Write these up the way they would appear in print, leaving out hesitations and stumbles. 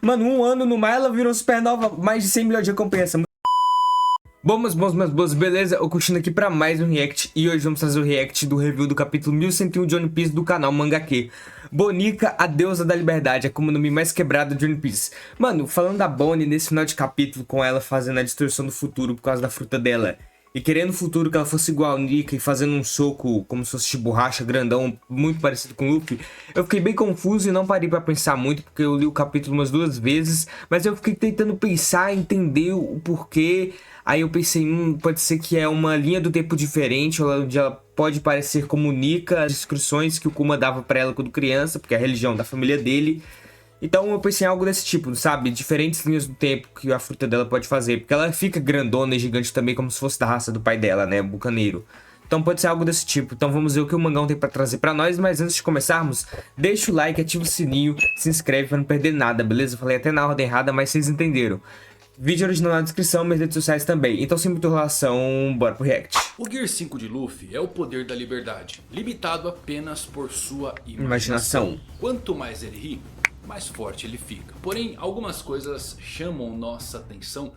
Mano, um ano no mar ela virou supernova, mais de 100 milhões de recompensa. Bom, meus bons, meus boas, beleza? Eu continuo aqui pra mais um react. E hoje vamos fazer o react do review do capítulo 1101 de One Piece do canal Mangaqê. Bonica, a deusa da liberdade, a Akuma no Mi mais quebrada de One Piece. Mano, falando da Bonnie nesse final de capítulo, com ela fazendo a destruição do futuro por causa da fruta dela, e querendo no futuro que ela fosse igual a Nika e fazendo um soco como se fosse de borracha, grandão, muito parecido com o Luffy, eu fiquei bem confuso e não parei pra pensar muito, porque eu li o capítulo umas 2 vezes, mas eu fiquei tentando pensar, entender o porquê. Aí eu pensei, pode ser que é uma linha do tempo diferente, onde ela pode parecer como Nika, as instruções que o Kuma dava pra ela quando criança, porque é a religião da família dele. Então eu pensei em algo desse tipo, sabe? Diferentes linhas do tempo que a fruta dela pode fazer. Porque ela fica grandona e gigante também, como se fosse da raça do pai dela, né? Bucaneiro. Então pode ser algo desse tipo. Então vamos ver o que o Mangão tem pra trazer pra nós. Mas antes de começarmos, deixa o like, ativa o sininho, se inscreve pra não perder nada, beleza? Eu falei até na ordem errada, mas vocês entenderam. Vídeo original na descrição, minhas redes sociais também. Então sem muita enrolação, bora pro react. O Gear 5 de Luffy é o poder da liberdade, limitado apenas por sua Imaginação. Quanto mais ele ri, mais forte ele fica. Porém, algumas coisas chamam nossa atenção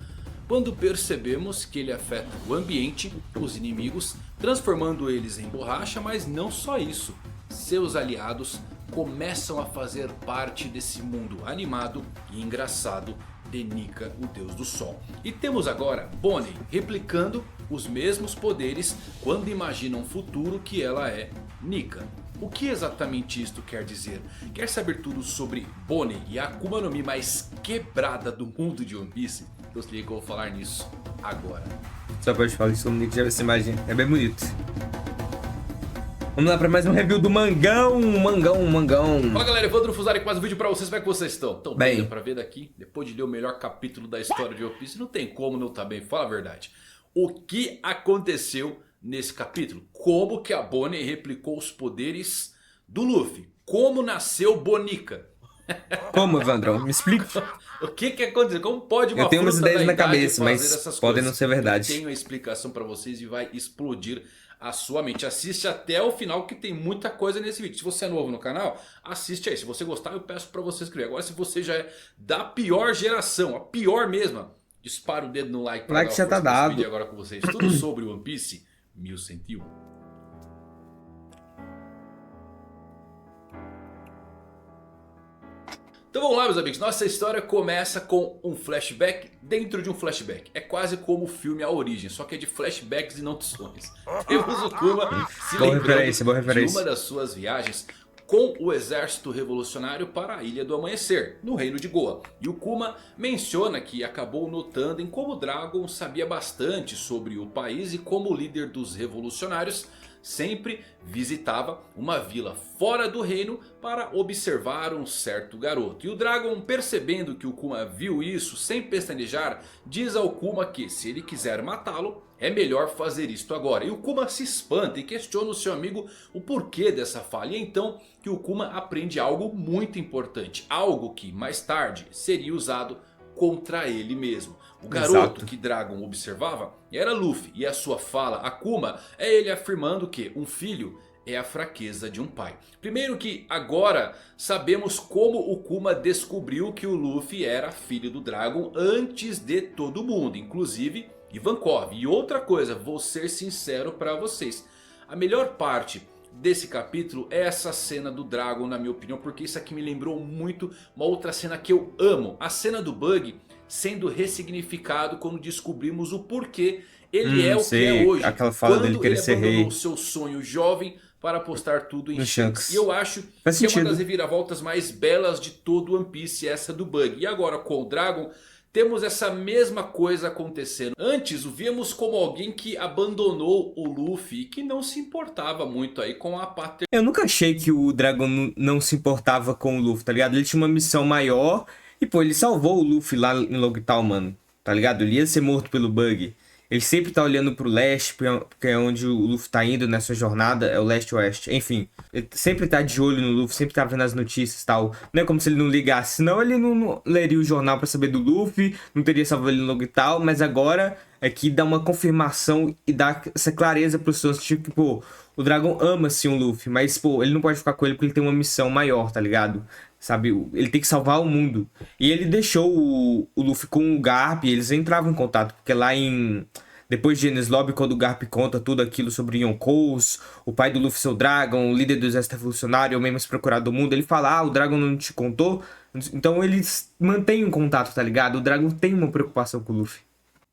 quando percebemos que ele afeta o ambiente, os inimigos, transformando eles em borracha, mas não só isso. Seus aliados começam a fazer parte desse mundo animado e engraçado de Nika, o deus do sol. E temos agora Bonnie replicando os mesmos poderes quando imagina um futuro que ela é Nika. O que exatamente isto quer dizer? Quer saber tudo sobre Bonnie e a Akuma no Mi mais quebrada do mundo de One Piece? Eu sei que eu vou falar nisso agora. Só pode falar isso, o Nick já vê essa imagem. É bem bonito. Vamos lá para mais um review do Mangão. Fala galera, Evandro Fusari com mais um vídeo pra vocês. Como é que vocês estão? Tão bem? Pra ver daqui, depois de ler o melhor capítulo da história de One Piece, não tem como não tá bem, fala a verdade. O que aconteceu nesse capítulo? Como que a Bonnie replicou os poderes do Luffy? Como nasceu Bonica? Como, Evandrão? Me explique. O que aconteceu? Como pode uma Eu tenho umas fruta ideias da na idade cabeça, fazer mas essas podem coisas? não ser verdade. Eu tenho a explicação pra vocês e vai explodir a sua mente. Assiste até o final que tem muita coisa nesse vídeo. Se você é novo no canal, assiste aí. Se você gostar, eu peço pra você se inscrever. Agora se você já é da pior geração, a pior mesma, dispara o dedo no like pra Like dar já uma força tá nesse dado. vídeo agora com vocês. Tudo sobre One Piece 1101. Então vamos lá, meus amigos, nossa história começa com um flashback dentro de um flashback. É quase como o filme A Origem, só que é de flashbacks e não de sonhos. Temos o Kuma se Boa lembrando referência, boa de referência. uma das suas viagens com o exército revolucionário para a Ilha do Amanhecer, no reino de Goa. E o Kuma menciona que acabou notando em como o Dragon sabia bastante sobre o país e como o líder dos revolucionários sempre visitava uma vila fora do reino para observar um certo garoto. E o Dragon, percebendo que o Kuma viu isso, sem pestanejar, diz ao Kuma que se ele quiser matá-lo, é melhor fazer isto agora. E o Kuma se espanta e questiona o seu amigo o porquê dessa falha. E é então que o Kuma aprende algo muito importante. Algo que mais tarde seria usado contra ele mesmo. O garoto Exato. que Dragon observava era Luffy. E a sua fala, Akuma, é ele afirmando que um filho é a fraqueza de um pai. Primeiro que agora sabemos como o Kuma descobriu que o Luffy era filho do Dragon antes de todo mundo, inclusive Ivankov. E outra coisa, vou ser sincero para vocês. A melhor parte desse capítulo é essa cena do Dragon, na minha opinião, porque isso aqui me lembrou muito uma outra cena que eu amo. A cena do Bug sendo ressignificado quando descobrimos o porquê ele é o que é hoje. Aquela fala Quando dele querer ele ser abandonou rei o seu sonho jovem para apostar tudo em no Shanks. Shanks. E eu acho Faz que é uma sentido. das reviravoltas mais belas de todo One Piece, essa do Bug. E agora com o Dragon temos essa mesma coisa acontecendo. Antes o víamos como alguém que abandonou o Luffy e que não se importava muito aí com a paternidade. Eu nunca achei que o Dragon não se importava com o Luffy, tá ligado? Ele tinha uma missão maior e, pô, ele salvou o Luffy lá em Loguetown, mano. Tá ligado? Ele ia ser morto pelo Bug. Ele sempre tá olhando pro leste, porque é onde o Luffy tá indo nessa jornada, é o leste-oeste. Enfim, ele sempre tá de olho no Luffy, sempre tá vendo as notícias e tal. Não é como se ele não ligasse, senão ele não leria o jornal pra saber do Luffy, não teria salvo ele no Loguetown, mas agora é que dá uma confirmação e dá essa clareza pros seus, tipo, pô, o Dragon ama sim o Luffy, mas, pô, ele não pode ficar com ele porque ele tem uma missão maior, tá ligado? sabe? Ele tem que salvar o mundo. E ele deixou o Luffy com o Garp, e eles entravam em contato, porque lá em... Depois de Enies Lobby, quando o Garp conta tudo aquilo sobre Yonkous, o pai do Luffy, seu Dragon, o líder do exército revolucionário, o homem mais procurado do mundo, ele fala, o Dragon não te contou? Então eles mantêm um contato, tá ligado? O Dragon tem uma preocupação com o Luffy.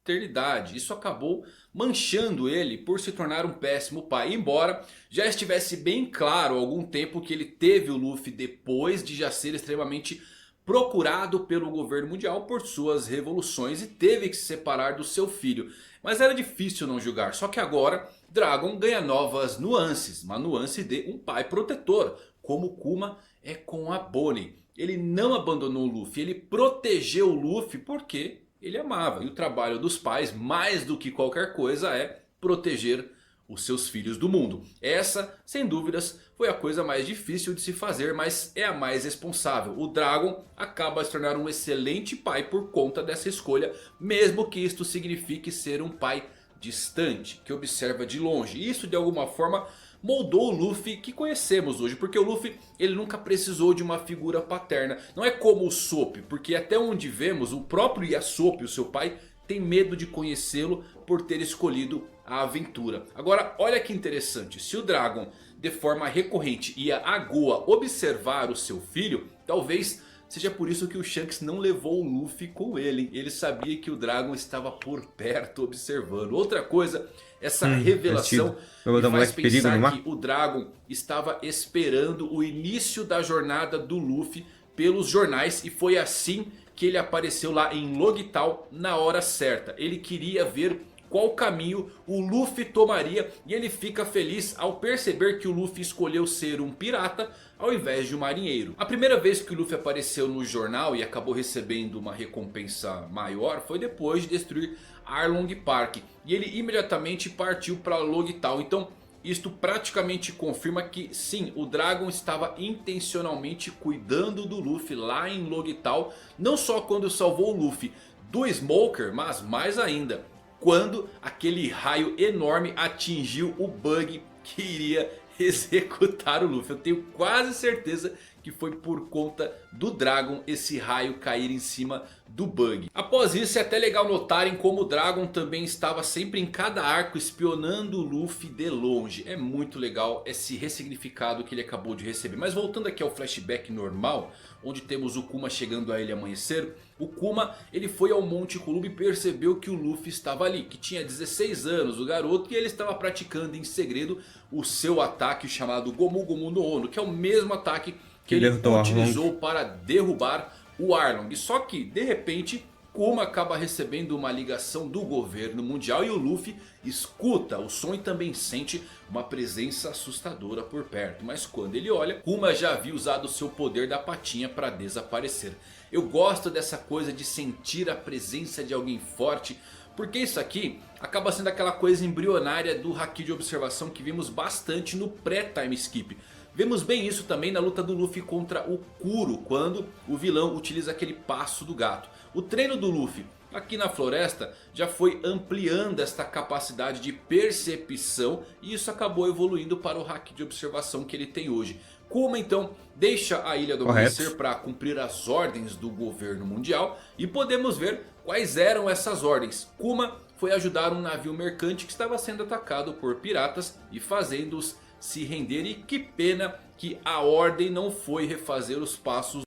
Eternidade. Isso acabou manchando ele por se tornar um péssimo pai. Embora já estivesse bem claro há algum tempo que ele teve o Luffy depois de já ser extremamente procurado pelo governo mundial por suas revoluções e teve que se separar do seu filho. Mas era difícil não julgar. Só que agora Dragon ganha novas nuances. Uma nuance de um pai protetor, como Kuma é com a Bonnie. Ele não abandonou o Luffy, ele protegeu o Luffy porque ele amava. E o trabalho dos pais, mais do que qualquer coisa, é proteger os seus filhos do mundo. Essa, sem dúvidas, foi a coisa mais difícil de se fazer, mas é a mais responsável. O Dragon acaba se tornar um excelente pai por conta dessa escolha, mesmo que isto signifique ser um pai distante, que observa de longe. Isso de alguma forma moldou o Luffy que conhecemos hoje. Porque o Luffy, ele nunca precisou de uma figura paterna. Não é como o Sop, porque até onde vemos, o próprio Yasop, o seu pai, tem medo de conhecê-lo por ter escolhido a aventura. Agora, olha que interessante. Se o Dragon, de forma recorrente, ia a Goa observar o seu filho, talvez seja por isso que o Shanks não levou o Luffy com ele. Ele sabia que o Dragon estava por perto observando. Outra coisa, essa revelação me faz pensar que o Dragon estava esperando o início da jornada do Luffy pelos jornais. E foi assim que ele apareceu lá em Logital na hora certa. Ele queria ver qual caminho o Luffy tomaria. E ele fica feliz ao perceber que o Luffy escolheu ser um pirata ao invés de um marinheiro. A primeira vez que o Luffy apareceu no jornal e acabou recebendo uma recompensa maior foi depois de destruir Arlong Park. E ele imediatamente partiu para Logital. Então isto praticamente confirma que sim, o Dragon estava intencionalmente cuidando do Luffy lá em Logital. Não só quando salvou o Luffy do Smoker, mas mais ainda quando aquele raio enorme atingiu o Bug que iria executar o Luffy. Eu tenho quase certeza que foi por conta do Dragon esse raio cair em cima do Bug. Após isso é até legal notarem como o Dragon também estava sempre em cada arco espionando o Luffy de longe. É muito legal esse ressignificado que ele acabou de receber. Mas voltando aqui ao flashback normal, onde temos o Kuma chegando a Ilha Amanhecer. O Kuma, ele foi ao Monte Kulubi e percebeu que o Luffy estava ali, que tinha 16 anos, o garoto, e ele estava praticando em segredo o seu ataque chamado Gomu Gomu no Ono, que é o mesmo ataque que ele utilizou para derrubar o Arlong. Só que, de repente, Kuma acaba recebendo uma ligação do governo mundial e o Luffy escuta o som e também sente uma presença assustadora por perto. Mas quando ele olha, Kuma já havia usado o seu poder da patinha para desaparecer. Eu gosto dessa coisa de sentir a presença de alguém forte, porque isso aqui acaba sendo aquela coisa embrionária do Haki de observação que vimos bastante no pré-time skip. Vemos bem isso também na luta do Luffy contra o Kuro, quando o vilão utiliza aquele passo do gato. O treino do Luffy aqui na floresta já foi ampliando esta capacidade de percepção, e isso acabou evoluindo para o Haki de observação que ele tem hoje. Kuma então deixa a Ilha do Amanhecer para cumprir as ordens do governo mundial, e podemos ver quais eram essas ordens. Kuma foi ajudar um navio mercante que estava sendo atacado por piratas e fazendo-os se render. E que pena que a ordem não foi refazer os passos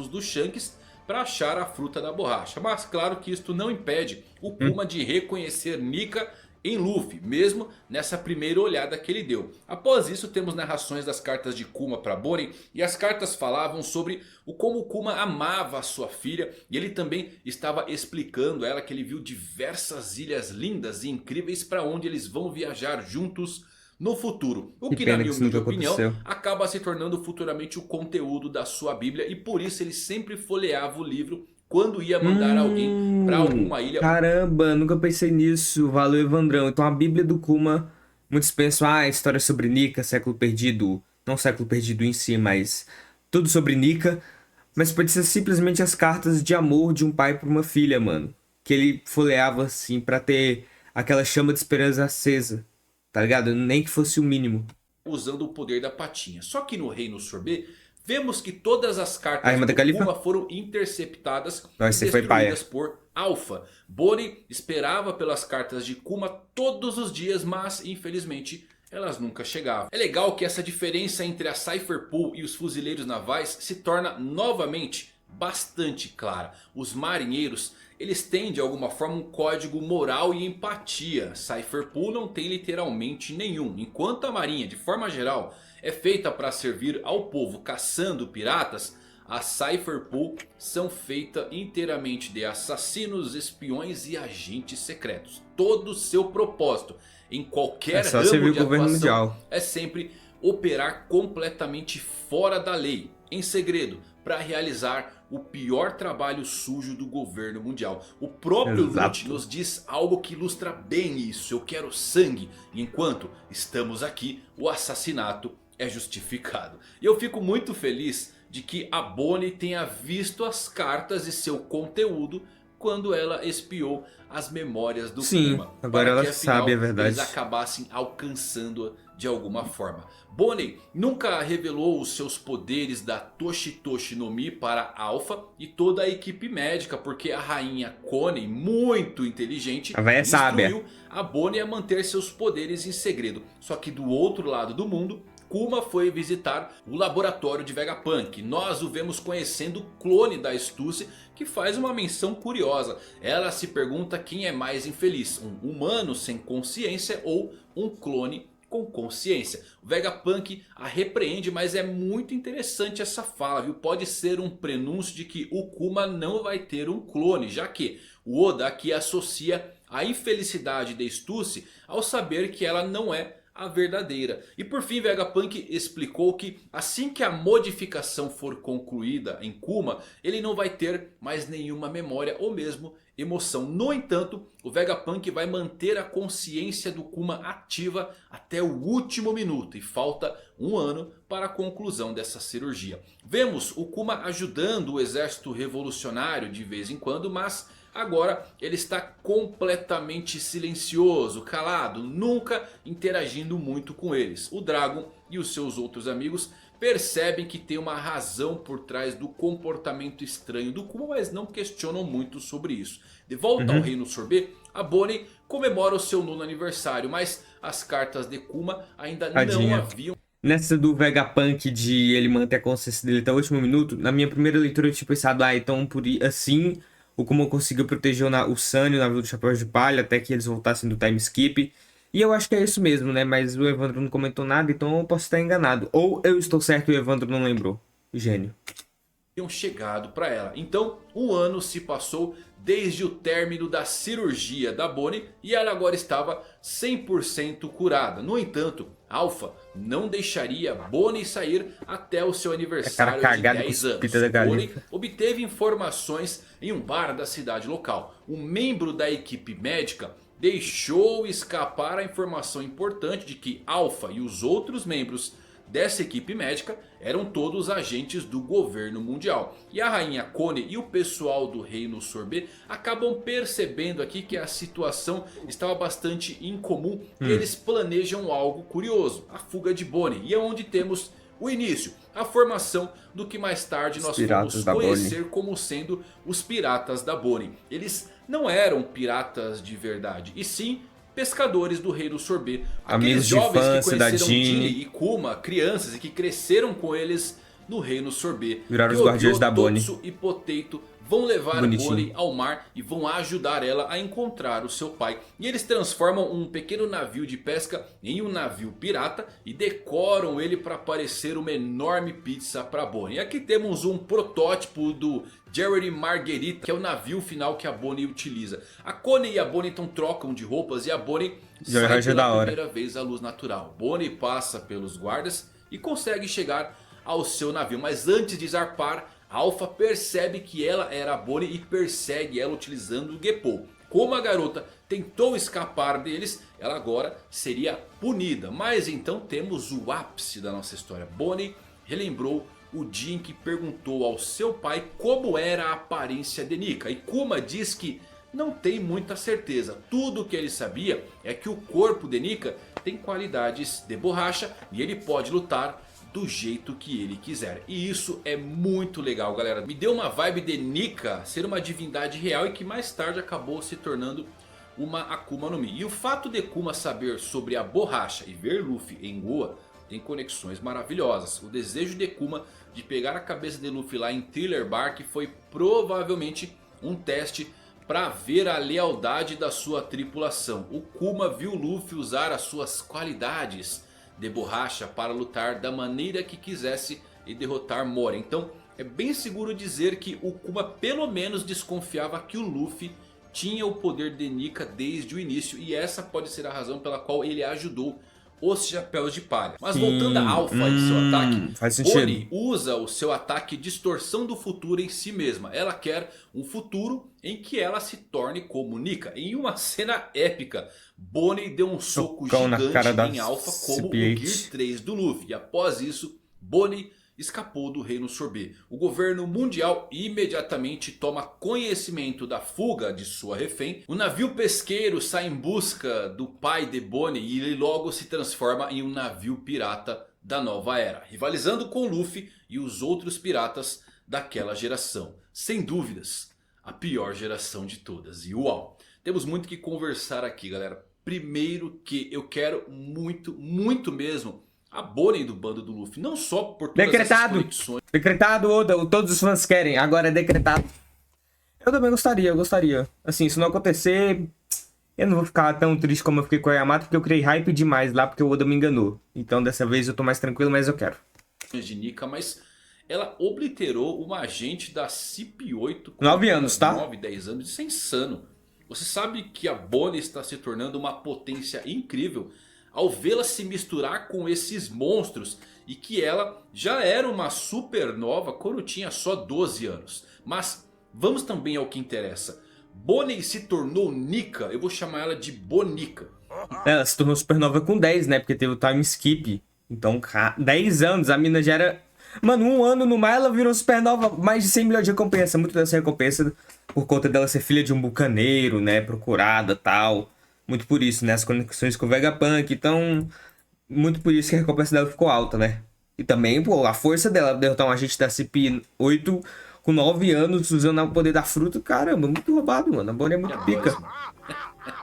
do Shanks para achar a fruta da borracha. Mas claro que isto não impede o Kuma de reconhecer Nika em Luffy, mesmo nessa primeira olhada que ele deu. Após isso temos narrações das cartas de Kuma para Bonnie, e as cartas falavam sobre o como o Kuma amava a sua filha, e ele também estava explicando a ela que ele viu diversas ilhas lindas e incríveis para onde eles vão viajar juntos no futuro. O que na minha humilde opinião acaba se tornando futuramente o conteúdo da sua Bíblia, e por isso ele sempre folheava o livro quando ia mandar alguém para alguma ilha. Caramba, nunca pensei nisso. Valeu, Evandrão. Então a Bíblia do Kuma, muitos pensam, história sobre Nika, século perdido. Não século perdido em si, mas tudo sobre Nika. Mas pode ser simplesmente as cartas de amor de um pai para uma filha, mano. Que ele folheava assim pra ter aquela chama de esperança acesa. Tá ligado? Nem que fosse o mínimo. Usando o poder da patinha. Só que no Reino Sorbet Vemos que todas as A cartas irmã da do Califa? Kuma foram interceptadas e Nossa, você foi paia. destruídas por Alpha. Bonnie esperava pelas cartas de Kuma todos os dias, mas infelizmente elas nunca chegavam. É legal que essa diferença entre a Cypher Pool e os fuzileiros navais se torna novamente bastante clara. Os marinheiros, eles têm de alguma forma um código moral e empatia. Cypher Pool não tem literalmente nenhum. Enquanto a marinha, de forma geral, é feita para servir ao povo caçando piratas, as Cypher Pool são feitas inteiramente de assassinos, espiões e agentes secretos. Todo o seu propósito em qualquer só ramo servir de o governo atuação mundial. é sempre operar completamente fora da lei, em segredo, para realizar o pior trabalho sujo do governo mundial. O próprio Exato. Lute nos diz algo que ilustra bem isso. Eu quero sangue. E enquanto estamos aqui, o assassinato é justificado. E eu fico muito feliz de que a Bonnie tenha visto as cartas e seu conteúdo quando ela espiou as memórias do Sim, Kuma. agora para ela que, afinal, sabe a verdade. eles acabassem alcançando-a de alguma forma. Bonnie nunca revelou os seus poderes da Toshitoshi no Mi para Alpha e toda a equipe médica, porque a rainha Konen, muito inteligente, A véia é sábia. instruiu a Bonnie a manter seus poderes em segredo. Só que do outro lado do mundo, Kuma foi visitar o laboratório de Vegapunk. Nós o vemos conhecendo o clone da Stussy, que faz uma menção curiosa. Ela se pergunta quem é mais infeliz, um humano sem consciência ou um clone com consciência. O Vegapunk a repreende, mas é muito interessante essa fala, viu? Pode ser um prenúncio de que o Kuma não vai ter um clone, já que o Oda aqui associa a infelicidade de Stussy ao saber que ela não é a verdadeira. E por fim, Vegapunk explicou que assim que a modificação for concluída em Kuma, ele não vai ter mais nenhuma memória ou mesmo emoção. No entanto, o Vegapunk vai manter a consciência do Kuma ativa até o último minuto. E falta um ano para a conclusão dessa cirurgia. Vemos o Kuma ajudando o exército revolucionário de vez em quando, mas agora ele está completamente silencioso, calado, nunca interagindo muito com eles. O Dragon e os seus outros amigos percebem que tem uma razão por trás do comportamento estranho do Kuma, mas não questionam muito sobre isso. De volta ao Reino Sorbet, a Bonnie comemora o seu 9º aniversário, mas as cartas de Kuma ainda Tadinha. não haviam... Nessa do Vegapunk de ele manter a consciência dele até o último minuto, na minha primeira leitura eu tinha pensado, então assim o Kuma conseguiu proteger o Sunny, o navio do Chapéu de Palha, até que eles voltassem do time skip. E eu acho que é isso mesmo, né? Mas o Evandro não comentou nada, então eu posso estar enganado. Ou eu estou certo e o Evandro não lembrou. Gênio. Chegado para ela. Então um ano se passou desde o término da cirurgia da Bonnie e ela agora estava 100% curada. No entanto, Alpha não deixaria Bonnie sair até o seu aniversário de 10 anos. Bonnie obteve informações em um bar da cidade local. Um membro da equipe médica deixou escapar a informação importante de que Alpha e os outros membros dessa equipe médica eram todos agentes do governo mundial. E a rainha Konen e o pessoal do Reino Sorbet acabam percebendo aqui que a situação estava bastante incomum. E eles planejam algo curioso, a fuga de Bonnie. E é onde temos o início, a formação do que mais tarde nós vamos conhecer como sendo os Piratas da Bonnie. Eles não eram piratas de verdade, e sim pescadores do Reino Sorbet. Aqueles jovens que conheceram Jinny e Kuma, crianças, e que cresceram com eles no Reino Sorbet. Viraram os guardiões da Bonnie. Totsu e Potato vão levar Bonnie ao mar e vão ajudar ela a encontrar o seu pai. E eles transformam um pequeno navio de pesca em um navio pirata e decoram ele para parecer uma enorme pizza para Bonnie. E aqui temos um protótipo do Jerry Marguerite, que é o navio final que a Bonnie utiliza. A Konen e a Bonnie então trocam de roupas e a Bonnie sai pela primeira vez à luz natural. Bonnie passa pelos guardas e consegue chegar ao seu navio, mas antes de zarpar, Alpha percebe que ela era a Bonnie e persegue ela utilizando o Geppo. Como a garota tentou escapar deles, ela agora seria punida. Mas então temos o ápice da nossa história. Bonnie relembrou o dia em que perguntou ao seu pai como era a aparência de Nika. E Kuma diz que não tem muita certeza. Tudo o que ele sabia é que o corpo de Nika tem qualidades de borracha e ele pode lutar do jeito que ele quiser. E isso é muito legal, galera. Me deu uma vibe de Nika ser uma divindade real e que mais tarde acabou se tornando uma Akuma no Mi. E o fato de Kuma saber sobre a borracha e ver Luffy em Goa tem conexões maravilhosas. O desejo de Kuma de pegar a cabeça de Luffy lá em Thriller Bark foi provavelmente um teste para ver a lealdade da sua tripulação. O Kuma viu Luffy usar as suas qualidades de borracha para lutar da maneira que quisesse e derrotar Mora. Então é bem seguro dizer que o Kuma pelo menos desconfiava que o Luffy tinha o poder de Nika desde o início. E essa pode ser a razão pela qual ele ajudou os Chapéus de Palha. Mas voltando a Alpha e seu ataque, faz sentido. Bonnie usa o seu ataque Distorção do Futuro em si mesma. Ela quer um futuro em que ela se torne como Nika. Em uma cena épica, Bonnie deu um soco gigante em Alpha como o Gear 3 do Luffy. E após isso, Bonnie escapou do Reino Sorbet. O governo mundial imediatamente toma conhecimento da fuga de sua refém. O navio pesqueiro sai em busca do pai de Bonnie e ele logo se transforma em um navio pirata da nova era, rivalizando com Luffy e os outros piratas daquela geração. Sem dúvidas, a pior geração de todas. E uau, temos muito que conversar aqui, galera. Primeiro que eu quero muito mesmo a Bonnie do bando do Luffy, não só por todas essas conexões. Decretado, Oda, todos os fãs querem, agora é decretado. Eu também eu gostaria. Assim, se não acontecer, eu não vou ficar tão triste como eu fiquei com a Yamato, porque eu criei hype demais lá, porque o Oda me enganou. Então dessa vez eu tô mais tranquilo, mas eu quero. De Nika, mas ela obliterou uma agente da CP8 com 9 anos, tá? 9, 10 anos, isso é insano. Você sabe que a Bonnie está se tornando uma potência incrível ao vê-la se misturar com esses monstros. E que ela já era uma supernova quando tinha só 12 anos. Mas vamos também ao que interessa. Bonnie se tornou Nika, eu vou chamar ela de Bonica. Ela se tornou supernova com 10, né? Porque teve o time skip. Então, 10 anos, a mina já era... Mano, um ano no mar ela virou supernova, mais de 100 milhões de recompensa. Muito dessa recompensa por conta dela ser filha de um bucaneiro, né? Procurada e tal. Muito por isso, né? As conexões com o Vegapunk. Então, muito por isso que a recompensa dela ficou alta, né? E também, pô, a força dela derrotar um agente da CP8 com 9 anos usando o poder da fruta. Caramba, muito roubado, mano. A Bonnie é muito pica.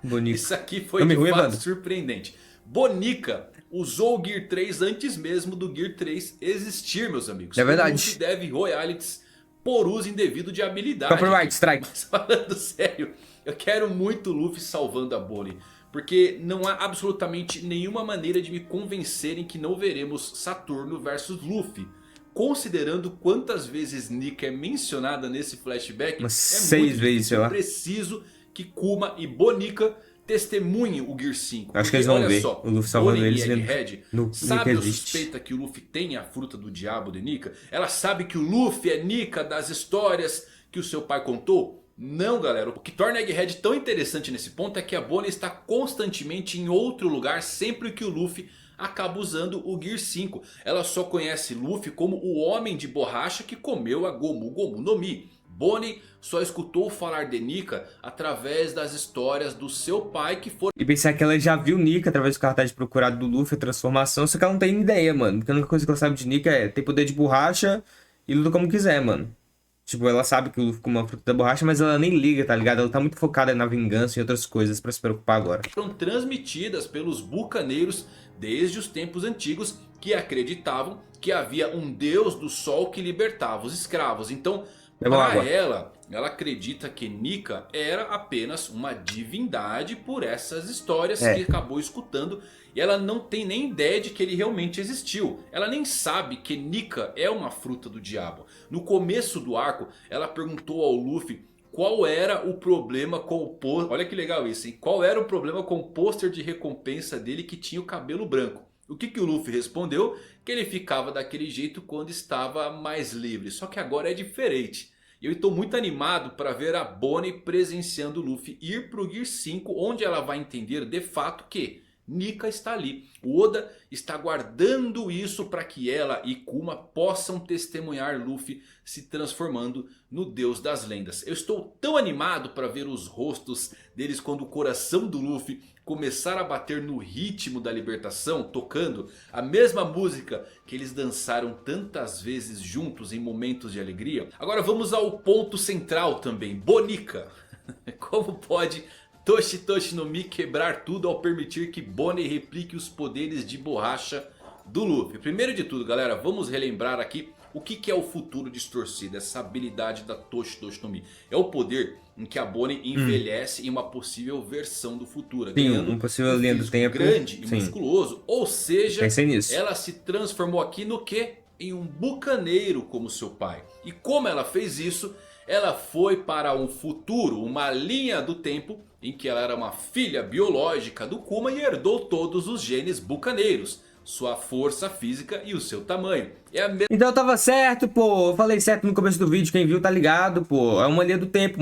Bonica. Isso aqui foi de fato surpreendente. Bonica usou o Gear 3 antes mesmo do Gear 3 existir, meus amigos. É verdade. Não se deve royalties por uso indevido de habilidade. Copyright strike. Mas falando sério, eu quero muito o Luffy salvando a Bonnie. Porque não há absolutamente nenhuma maneira de me convencerem que não veremos Saturno versus Luffy. Considerando quantas vezes Nika é mencionada nesse flashback, umas 6 vezes, sei lá. É preciso que Kuma e Bonica testemunhem o Gear 5. Acho que eles vão ver só, o Luffy salvando eles. Egghead sabe ou suspeita que o Luffy tem a fruta do diabo de Nika? Ela sabe que o Luffy é Nika das histórias que o seu pai contou? Não, galera. O que torna Egghead tão interessante nesse ponto é que a Bonnie está constantemente em outro lugar sempre que o Luffy acaba usando o Gear 5. Ela só conhece Luffy como o homem de borracha que comeu a Gomu Gomu no Mi. Bonnie só escutou falar de Nika através das histórias do seu pai que foram... E pensar que ela já viu Nika através do cartaz de procurado do Luffy, a transformação, só que ela não tem ideia, mano. Porque a única coisa que ela sabe de Nika é ter poder de borracha e luta como quiser, mano. Tipo, ela sabe que o Luffy come uma fruta da borracha, mas ela nem liga, tá ligado? Ela tá muito focada na vingança e outras coisas pra se preocupar agora. Foram transmitidas pelos bucaneiros desde os tempos antigos, que acreditavam que havia um deus do sol que libertava os escravos. Então, para ela acredita que Nika era apenas uma divindade por essas histórias que acabou escutando. E ela não tem nem ideia de que ele realmente existiu. Ela nem sabe que Nika é uma fruta do diabo. No começo do arco, ela perguntou ao Luffy qual era o problema com o pôster. Olha que legal isso, hein? Qual era o problema com o pôster de recompensa dele que tinha o cabelo branco? O que o Luffy respondeu? Que ele ficava daquele jeito quando estava mais livre. Só que agora é diferente. E eu estou muito animado para ver a Bonnie presenciando o Luffy ir para o Gear 5. Onde ela vai entender de fato que Nika está ali. O Oda está guardando isso para que ela e Kuma possam testemunhar Luffy se transformando no Deus das Lendas. Eu estou tão animado para ver os rostos deles quando o coração do Luffy começar a bater no ritmo da libertação, tocando a mesma música que eles dançaram tantas vezes juntos em momentos de alegria. Agora vamos ao ponto central também, Bonica. Como pode Toshi Toshi no Mi quebrar tudo ao permitir que Bonnie replique os poderes de borracha do Luffy? Primeiro de tudo, galera, vamos relembrar aqui o que é o futuro distorcido, essa habilidade da Toshi Toshi no Mi. É o poder em que a Bonnie envelhece em uma possível versão do futuro. Sim, um possível linha do tempo grande e musculoso. Ou seja, nisso. Ela se transformou aqui no quê? Em um bucaneiro como seu pai. E como ela fez isso? Ela foi para um futuro, uma linha do tempo em que ela era uma filha biológica do Kuma e herdou todos os genes bucaneiros, sua força física e o seu tamanho. É a Então eu tava certo, pô. Eu falei certo no começo do vídeo, quem viu tá ligado, pô. É uma linha do tempo,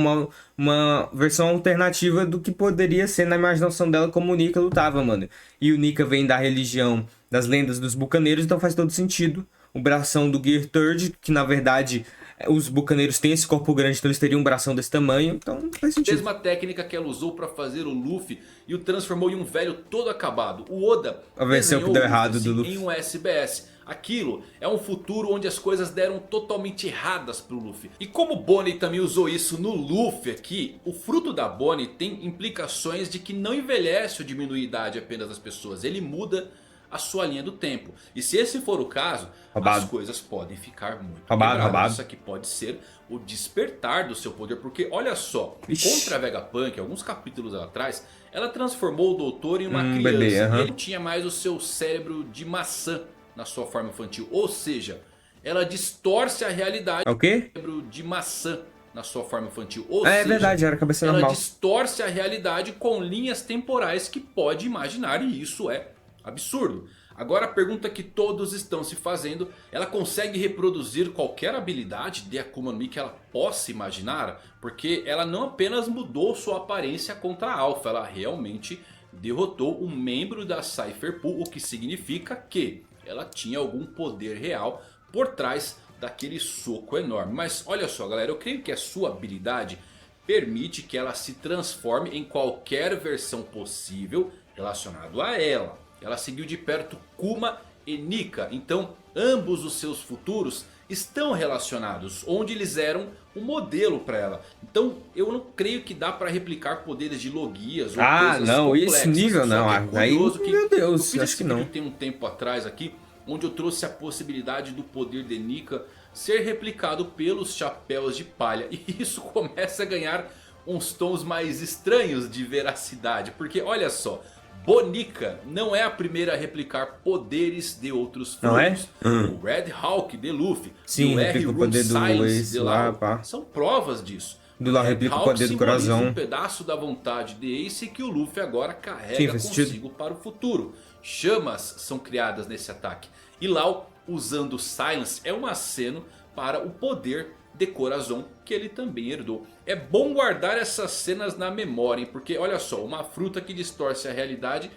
uma versão alternativa do que poderia ser na imaginação dela como o Nika lutava, mano. E o Nika vem da religião das lendas dos bucaneiros, então faz todo sentido. O bração do Gear Third, que na verdade os bucaneiros têm esse corpo grande, então eles teriam um bração desse tamanho, então faz sentido. Mesma técnica que ela usou para fazer o Luffy e o transformou em um velho todo acabado. O Oda a versão que deu errado do Luffy em um SBS. Aquilo é um futuro onde as coisas deram totalmente erradas pro Luffy. E como Bonnie também usou isso no Luffy aqui, o fruto da Bonnie tem implicações de que não envelhece ou diminui a idade apenas das pessoas. Ele muda a sua linha do tempo. E se esse for o caso, as coisas podem ficar muito roubado. Isso aqui pode ser o despertar do seu poder. Porque olha só, contra a Vegapunk, alguns capítulos atrás, ela transformou o doutor em uma criança. Bebê, e ele tinha mais o seu cérebro de maçã na sua forma infantil. Ou seja, ela distorce a realidade. É o quê? Cérebro de maçã na sua forma infantil. Ou é seja, verdade, era a cabeça ela normal. distorce a realidade com linhas temporais que pode imaginar, e isso é absurdo. Agora a pergunta que todos estão se fazendo: ela consegue reproduzir qualquer habilidade de Akuma no Mi que ela possa imaginar? Porque ela não apenas mudou sua aparência contra a Alpha, ela realmente derrotou um membro da Cypher Pool, o que significa que ela tinha algum poder real por trás daquele soco enorme. Mas olha só, galera, eu creio que a sua habilidade permite que ela se transforme em qualquer versão possível relacionado a ela. Ela seguiu de perto Kuma e Nika, então ambos os seus futuros estão relacionados, onde eles eram um modelo para ela. Então eu não creio que dá para replicar poderes de Logias ou coisas não, complexas. esse nível não. Aí, meu Deus, acho que não. Tem um tempo atrás aqui, onde eu trouxe a possibilidade do poder de Nika ser replicado pelos chapéus de palha. E isso começa a ganhar uns tons mais estranhos de veracidade, porque olha só, Bonica não é a primeira a replicar poderes de outros frutos. Não é? O Red Hawk de Luffy, sim, e o R. Root Silence de Lau são provas disso. Do Lau replica o poder do coração. Um pedaço da vontade de Ace que o Luffy agora carrega consigo para o futuro. Chamas são criadas nesse ataque. E Lau, usando Silence, é um aceno para o poder de Corazon que ele também herdou. É bom guardar essas cenas na memória, hein? Porque olha só, uma fruta que distorce a realidade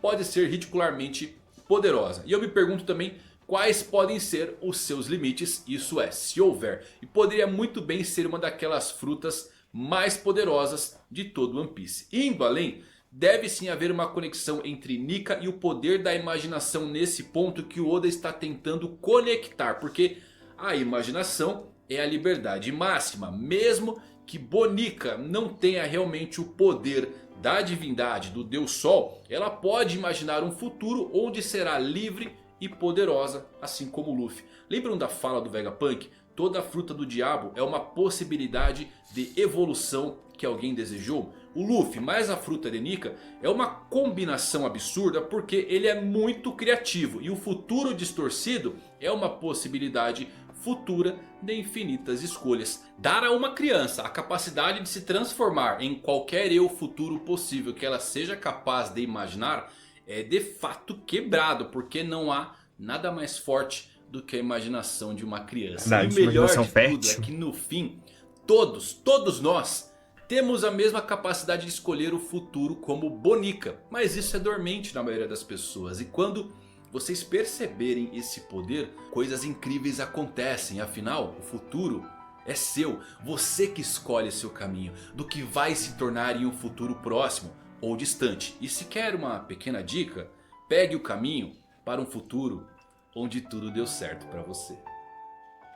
pode ser ridicularmente poderosa. E eu me pergunto também quais podem ser os seus limites, isso é, se houver. E poderia muito bem ser uma daquelas frutas mais poderosas de todo One Piece. Indo além, deve sim haver uma conexão entre Nika e o poder da imaginação nesse ponto que o Oda está tentando conectar. Porque a imaginação é a liberdade máxima, mesmo que Bonica não tenha realmente o poder da divindade, do Deus Sol, ela pode imaginar um futuro onde será livre e poderosa, assim como Luffy. Lembram da fala do Vegapunk? Toda fruta do diabo é uma possibilidade de evolução que alguém desejou. O Luffy mais a fruta de Nika é uma combinação absurda porque ele é muito criativo. E o futuro distorcido é uma possibilidade futura de infinitas escolhas. Dar a uma criança a capacidade de se transformar em qualquer eu futuro possível que ela seja capaz de imaginar é de fato quebrado, porque não há nada mais forte do que a imaginação de uma criança. E o melhor de tudo é que no fim todos nós Temos a mesma capacidade de escolher o futuro como Bonica, mas isso é dormente na maioria das pessoas. E quando vocês perceberem esse poder, coisas incríveis acontecem. Afinal, o futuro é seu, você que escolhe seu caminho, do que vai se tornar em um futuro próximo ou distante. E se quer uma pequena dica, pegue o caminho para um futuro onde tudo deu certo pra você.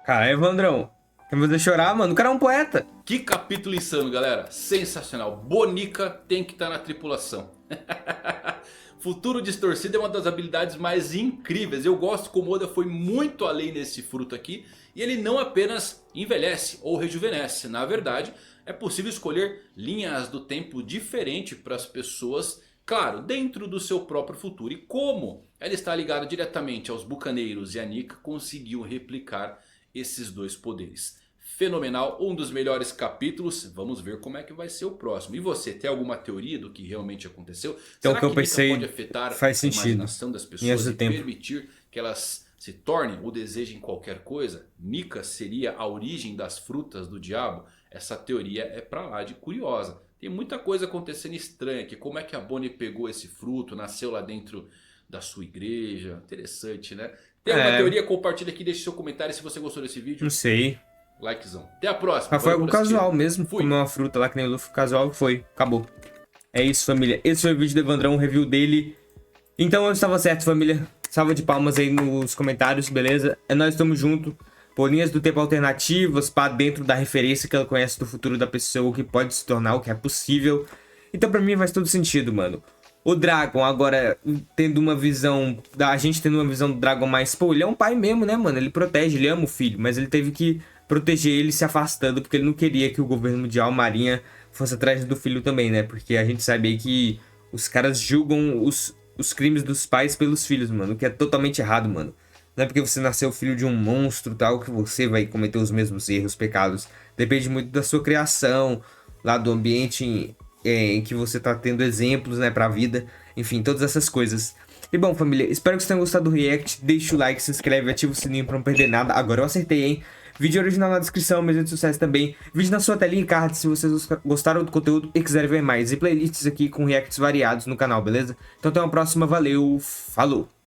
Cara, Evandrão, quer me fazer chorar, mano? O cara é um poeta. Que capítulo insano, galera. Sensacional. Bonica tem que estar na tripulação. Futuro distorcido é uma das habilidades mais incríveis. Eu gosto como Oda foi muito além desse fruto aqui. E ele não apenas envelhece ou rejuvenesce. Na verdade, é possível escolher linhas do tempo diferente para as pessoas. Claro, dentro do seu próprio futuro. E como ela está ligada diretamente aos bucaneiros e a Nika conseguiu replicar esses dois poderes. Fenomenal, um dos melhores capítulos. Vamos ver como é que vai ser o próximo. E você, tem alguma teoria do que realmente aconteceu? Então, Será o que eu Nika pensei pode afetar faz a sentido. imaginação das pessoas e tempo. permitir que elas se tornem ou desejem qualquer coisa? Nika seria a origem das frutas do diabo? Essa teoria é pra lá de curiosa. Tem muita coisa acontecendo estranha aqui. Como é que a Bonnie pegou esse fruto? Nasceu lá dentro da sua igreja? Interessante, né? Tem alguma teoria? Compartilha aqui, deixe seu comentário se você gostou desse vídeo. Não sei. Likezão. Até a próxima. Mas foi Valeu algo por assistir. casual mesmo. Fui. Comer uma fruta lá que nem o Luffy. Casual foi. Acabou. É isso, família. Esse foi o vídeo do Evandrão, um review dele. Então eu estava certo, família. Salva de palmas aí nos comentários, beleza? É nóis, tamo junto. Por linhas do tempo alternativas, para dentro da referência que ela conhece do futuro da pessoa, o que pode se tornar, o que é possível. Então pra mim faz todo sentido, mano. O Dragon agora tendo uma visão, a gente tendo uma visão do Dragon mais, pô, ele é um pai mesmo, né, mano? Ele protege, ele ama o filho, mas ele teve que proteger ele se afastando, porque ele não queria que o governo mundial, Marinha, fosse atrás do filho também, né? Porque a gente sabe aí que os caras julgam os crimes dos pais pelos filhos, mano, o que é totalmente errado, mano. Não é porque você nasceu filho de um monstro tal que você vai cometer os mesmos erros, pecados. Depende muito da sua criação, lá do ambiente em que você tá tendo exemplos, né, pra vida. Enfim, todas essas coisas. E bom, família, espero que vocês tenham gostado do react. Deixa o like, se inscreve, ativa o sininho pra não perder nada. Agora eu acertei, hein? Vídeo original na descrição, minhas redes sociais também. Vídeo na sua telinha e card se vocês gostaram do conteúdo e quiserem ver mais. E playlists aqui com reacts variados no canal, beleza? Então até uma próxima, valeu, falou!